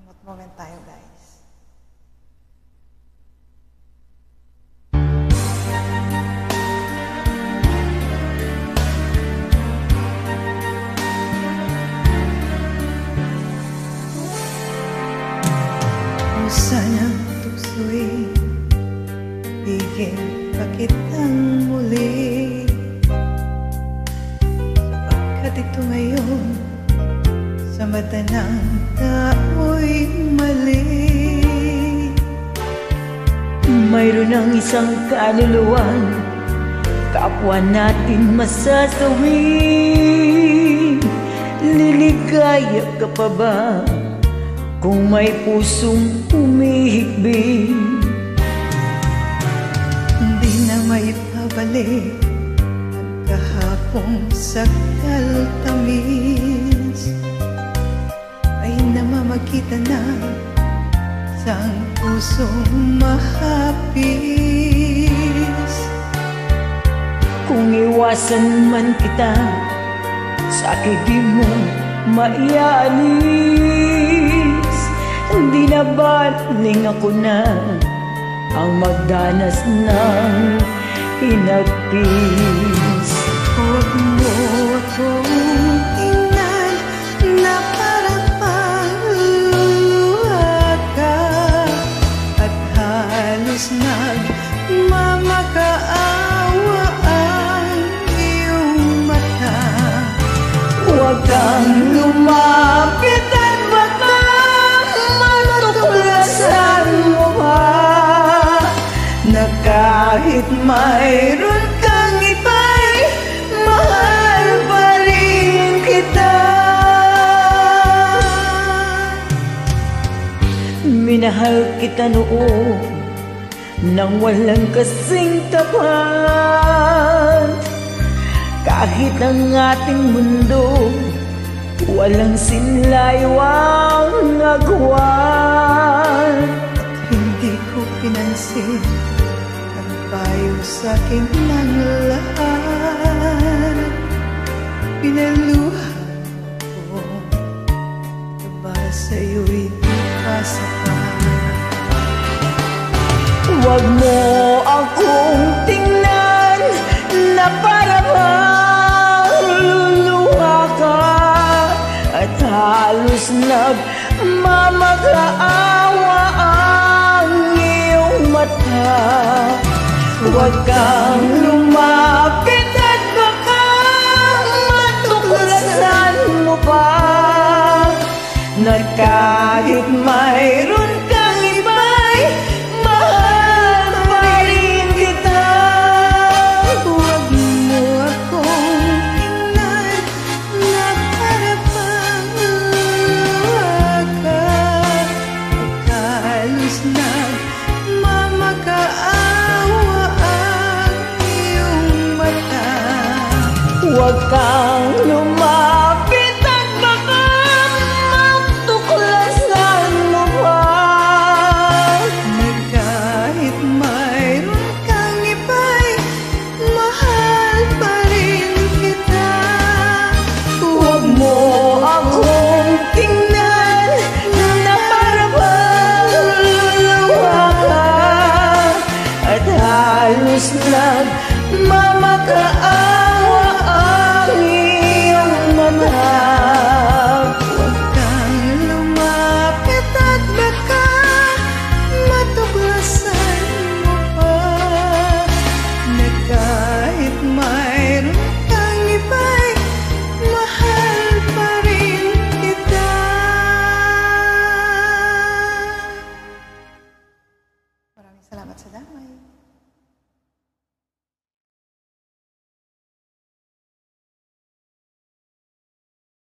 Moment tayo, guys. Kung sana tukso'y bigyan pa kitang muli, sapagkat ito ngayon sa mata ng tao'y mali. Mayroon ang isang kaluluwan, kapwa natin masasawi. Liligaya ka pa ba kung may pusong humihikbi? Hindi na maipabalik ang kahapong sakal tamis, ay namamagitan na sang pusong mahapis. Kung iwasan man kita, sa akin di mo maialis. Hindi na baling ako na ang magdanas ng hinagpis. Huwag mo akong tingnan na parang panluha ka, at halos nagmamakaawa ang iyong mata. Huwag kang lumapit at baka matuklasan mo pa Na kahit mayroon kang iba'y mahal pa rin kita. Minahal kita noon nang walang kasing tapat, kahit ang ating mundo walang sinlaywang agwan. Hindi ko pinansin ang payo sa'kin ng lahat. Pinaluha ko, diba sa'yo'y di pa sapat? Huwag mo akong tingnan na para bang luluha ka, at halos nagmamakaawa ang iyong mata. Huwag kang lumapit at baka matuklasan mo pa na kahit mayroon kang iba'y mahal pa rin kita. Huwag mo akong tingnan na para bang luluha ka, at halos nagmamakaawa ang iyong mata. Huwag kang lumapit at baka matuklasan mo pa Na kahit mayroon kang iba'y mahal pa rin kita. Huwag mo akong tingnan na para bang luluha ka, at halos nagmamakaawa ang iyong mata. Huwag kang lumapit at baka matuklasan mo pa na kahit mayroon kang iba'y mahal pa rin kita. Maraming salamat sa damay.